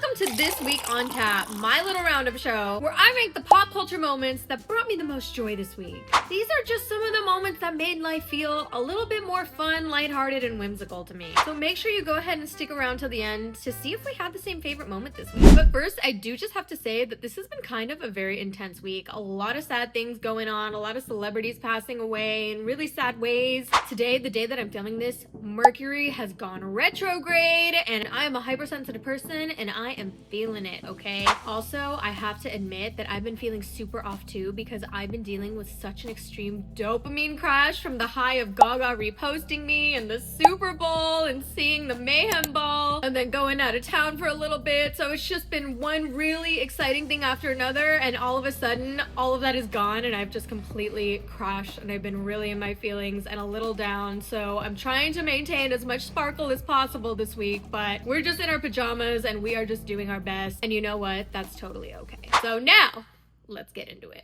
welcome to This Week on Tap, my little roundup show, where I rank the pop culture moments that brought me the most joy this week. These are just some of the moments that made life feel a little bit more fun, lighthearted, and whimsical to me. So make sure you go ahead and stick around till the end to see if we had the same favorite moment this week. But first, I do just have to say that this has been kind of a very intense week. A lot of sad things going on, a lot of celebrities passing away in really sad ways. Today, the day that I'm filming this, Mercury has gone retrograde, and I am a hypersensitive person, and I am feeling it, okay? Also, I have to admit that I've been feeling super off too because I've been dealing with such an extreme dopamine crash from the high of Gaga reposting me and the Super Bowl and seeing the Mayhem Ball and then going out of town for a little bit. So it's just been one really exciting thing after another, and all of a sudden, all of that is gone and I've just completely crashed and I've been really in my feelings and a little down. So I'm trying to maintain as much sparkle as possible this week, but we're just in our pajamas and we are just doing our best. And you know what? That's totally okay. So now, let's get into it.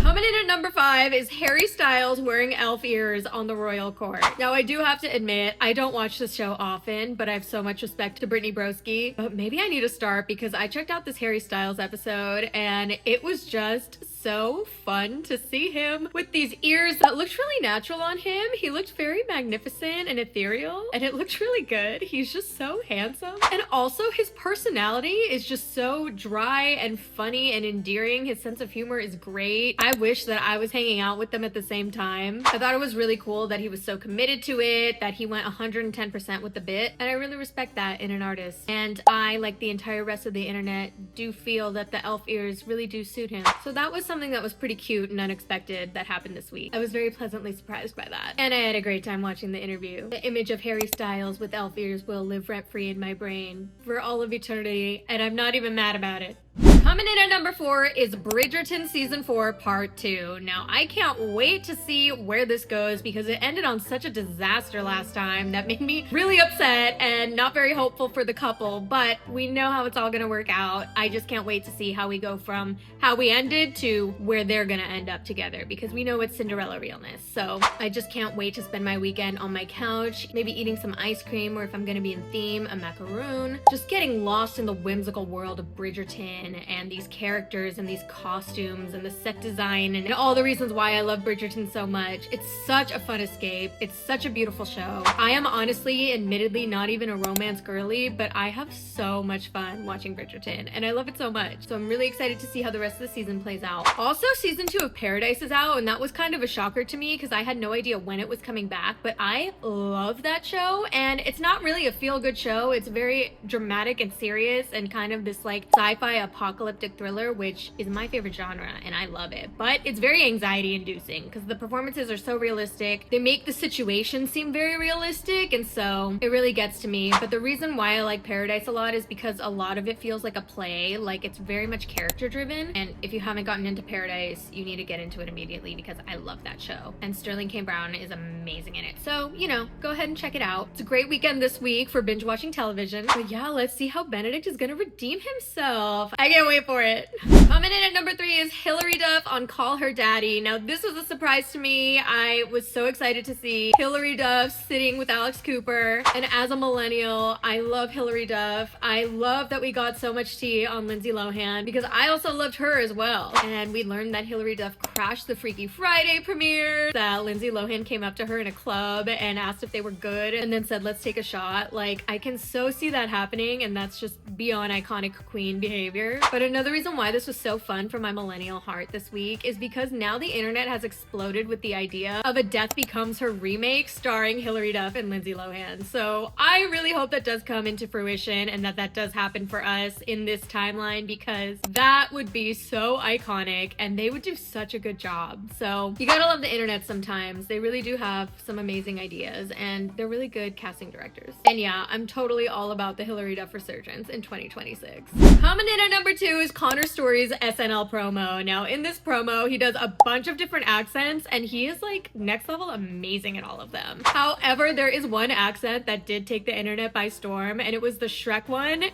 Coming in at number 5 is Harry Styles wearing elf ears on the royal court. Now, I do have to admit, I don't watch this show often, but I have so much respect to Brittany Broski. But maybe I need to start because I checked out this Harry Styles episode and it was just so fun to see him with these ears that looked really natural on him. He looked very magnificent and ethereal, and it looked really good. He's just so handsome. And also his personality is just so dry and funny and endearing. His sense of humor is great. I wish that I was hanging out with them at the same time. I thought it was really cool that he was so committed to it, that he went 110% with the bit, and I really respect that in an artist. And I, like the entire rest of the internet, do feel that the elf ears really do suit him. So that was something that was pretty cute and unexpected that happened this week. I was very pleasantly surprised by that. And I had a great time watching the interview. The image of Harry Styles with elf ears will live rent-free in my brain for all of eternity, and I'm not even mad about it. Coming in at number 4 is Bridgerton Season 4 Part 2. Now, I can't wait to see where this goes because it ended on such a disaster last time that made me really upset and not very hopeful for the couple, but we know how it's all gonna work out. I just can't wait to see how we go from how we ended to where they're gonna end up together because we know it's Cinderella realness. So I just can't wait to spend my weekend on my couch, maybe eating some ice cream, or if I'm gonna be in theme, a macaroon. Just getting lost in the whimsical world of Bridgerton and these characters and these costumes and the set design and all the reasons why I love Bridgerton so much. It's such a fun escape. It's such a beautiful show. I am honestly, admittedly, not even a romance girly, but I have so much fun watching Bridgerton and I love it so much. So I'm really excited to see how the rest of the season plays out. Also, season 2 of Paradise is out, and that was kind of a shocker to me because I had no idea when it was coming back, but I love that show, and it's not really a feel-good show. It's very dramatic and serious and kind of this like sci-fi apocalyptic thriller, which is my favorite genre and I love it, but it's very anxiety inducing because the performances are so realistic. They make the situation seem very realistic, and so it really gets to me. But the reason why I like Paradise a lot is because a lot of it feels like a play. Like, it's very much character driven, and if you haven't gotten into Paradise, you need to get into it immediately because I love that show, and Sterling K. Brown is amazing in it. So, you know, go ahead and check it out. It's a great weekend this week for binge watching television. But yeah, let's see how Benedict is gonna redeem himself. I can't wait for it. Coming in at number 3 is Hilary Duff on Call Her Daddy. Now, this was a surprise to me. I was so excited to see Hilary Duff sitting with Alex Cooper, and as a millennial, I love Hilary Duff. I love that we got so much tea on Lindsay Lohan because I also loved her as well. And we learned that Hilary Duff crashed the Freaky Friday premiere, that Lindsay Lohan came up to her in a club and asked if they were good and then said, "Let's take a shot." Like, I can so see that happening, and that's just beyond iconic queen behavior. But another reason why this was so fun for my millennial heart this week is because now the internet has exploded with the idea of a Death Becomes Her remake starring Hilary Duff and Lindsay Lohan. So I really hope that does come into fruition and that does happen for us in this timeline, because that would be so iconic and they would do such a good job. So you gotta love the internet sometimes. They really do have some amazing ideas and they're really good casting directors. And yeah, I'm totally all about the Hilary Duff resurgence in 2026. Coming in at number 2 is Connor Story's SNL promo. Now, in this promo, he does a bunch of different accents and he is like next level amazing at all of them. However, there is one accent that did take the internet by storm, and it was the Shrek one.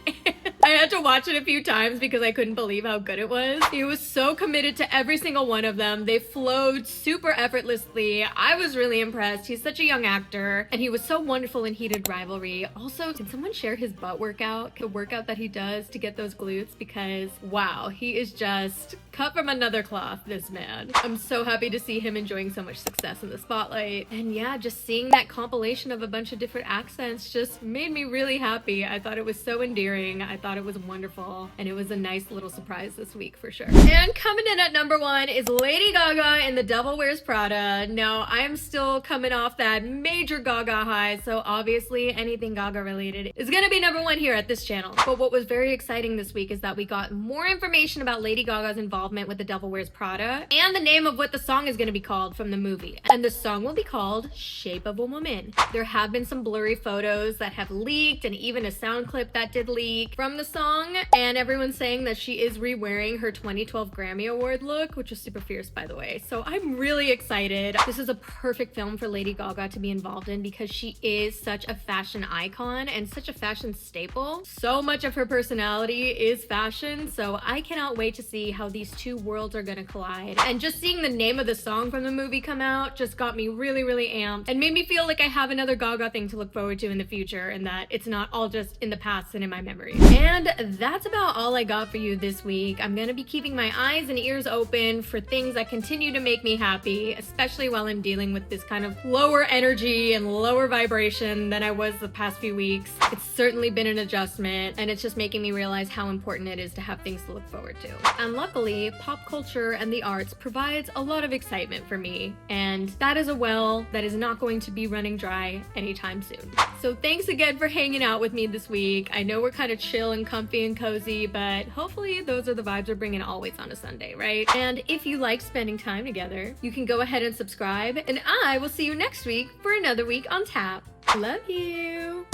I had to watch it a few times because I couldn't believe how good it was. He was so committed to every single one of them. They flowed super effortlessly. I was really impressed. He's such a young actor, and he was so wonderful in Heated Rivalry. Also, can someone share his butt workout? The workout that he does to get those glutes, because wow, he is just cut from another cloth, this man. I'm so happy to see him enjoying so much success in the spotlight. And yeah, just seeing that compilation of a bunch of different accents just made me really happy. I thought it was so endearing. I thought it was wonderful, and it was a nice little surprise this week for sure. And coming in at number 1 is Lady Gaga in The Devil Wears Prada. Now, I'm still coming off that major Gaga high, so obviously anything Gaga related is gonna be number 1 here at this channel. But what was very exciting this week is that we got more information about Lady Gaga's involvement with The Devil Wears Prada and the name of what the song is gonna be called from the movie. And the song will be called Shape of a Woman. There have been some blurry photos that have leaked, and even a sound clip that did leak from the song, and everyone's saying that she is re-wearing her 2012 Grammy Award look, which was super fierce, by the way. So I'm really excited. This is a perfect film for Lady Gaga to be involved in because she is such a fashion icon and such a fashion staple. So much of her personality is fashion, so I cannot wait to see how these two worlds are gonna collide. And just seeing the name of the song from the movie come out just got me really, really amped and made me feel like I have another Gaga thing to look forward to in the future, and that it's not all just in the past and in my memory. And that's about all I got for you this week. I'm gonna be keeping my eyes and ears open for things that continue to make me happy, especially while I'm dealing with this kind of lower energy and lower vibration than I was the past few weeks. It's certainly been an adjustment, and it's just making me realize how important it is to have things to look forward to. And luckily, pop culture and the arts provides a lot of excitement for me, and that is a well that is not going to be running dry anytime soon. So thanks again for hanging out with me this week. I know we're kind of chill and comfy and cozy, but hopefully those are the vibes we're bringing always on a Sunday, right? And if you like spending time together, you can go ahead and subscribe, and I will see you next week for another week on tap. Love you.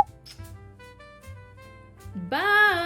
Bye.